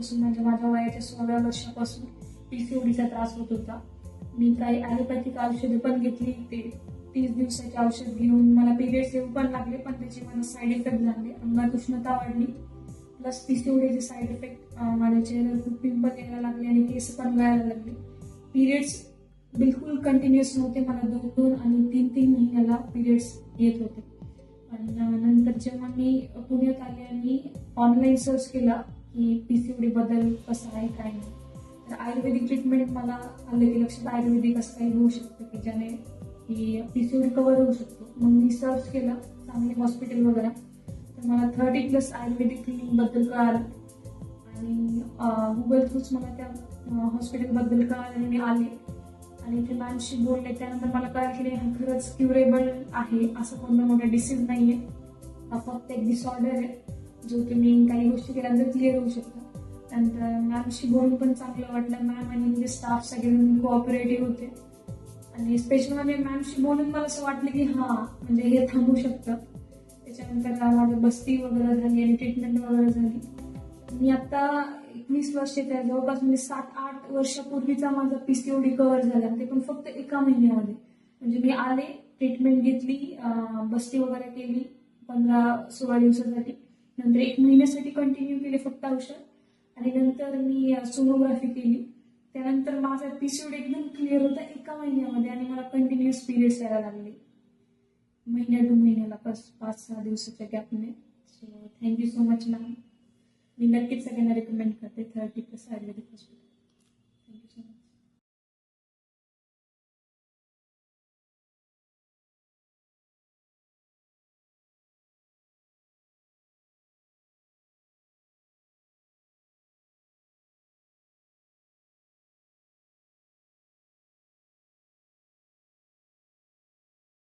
वर्षापासून म्हणजे माझ्या वयाच्या 16व्या वर्षापासून PCODचा त्रास होत होता. मी काही ॲलोपॅथिक औषधं पण घेतली. ते 30 दिवसाचे औषध घेऊन मला पिरियड्स येऊ पण लागले, पण त्याचे मला साईड इफेक्ट झाले. अंगात उष्णता वाढली, प्लस PCODचे साईड इफेक्ट माझ्या चेहऱ्यावर खूप पिंपल यायला लागले आणि केस पण गळायला लागले. पिरियड्स बिलकुल कंटिन्युअस नव्हते. मला 2-2 आणि 3-3 महिन्याला पिरियड्स येत होते. आणि नंतर जेव्हा मी पुण्यात आले आणि ऑनलाईन सर्च केला की PCOD बद्दल कसं आहे काय नाही, तर आयुर्वेदिक ट्रीटमेंट मला आलं की लक्षात, आयुर्वेदिक असं काही होऊ शकतं की ज्याने की PCOD कव्हर होऊ शकतो. मग मी सर्च केलं चांगले हॉस्पिटल वगैरे, तर मला 30+ आयुर्वेदिक क्लिनिक बद्दल कळालं आणि गुगल थ्रूच मला त्या हॉस्पिटल बद्दल कळालं आणि मी आले आणि ते मॅमशी बोलले. त्यानंतर मला कळलं की हा खरंच क्युरेबल आहे, असं कोणता मोठा डिसीज नाहीये, हा फक्त एक डिसऑर्डर आहे जो तुम्ही काही गोष्टी केल्यानंतर क्लिअर होऊ शकतो. नंतर मॅमशी बोलून पण चांगलं वाटलं. मॅम आणि म्हणजे स्टाफ सगळे कोऑपरेटिव्ह होते आणि स्पेशल म्हणजे मॅमशी बोलून मला असं वाटलं की हा म्हणजे हे थांबू शकतं. त्याच्यानंतर माझं बस्ती वगैरे झाली आणि ट्रीटमेंट वगैरे झाली. मी आता 21 वर्षाची आहे, जवळपास म्हणजे 7-8 वर्षापूर्वीचा माझा PCOD कव्हर झाला, ते पण फक्त एका महिन्यामध्ये. म्हणजे मी आले, ट्रीटमेंट घेतली, बस्ती वगैरे केली 15-16 दिवसासाठी, नंतर 1 महिन्यासाठी कंटिन्यू केले फक्त औषध आणि नंतर मी सोनोग्राफी केली. त्यानंतर माझा PCOD एकदम क्लिअर होता एका महिन्यामध्ये आणि मला कंटिन्युअस पिरियड्स यायला लागले महिन्याला 5-6 दिवसाच्या गॅपने. So thank you so much ma'am. मी नक्कीच सगळ्यांना रेकमेंड करते 30+ Ayurvedic hospital. Thank you so much.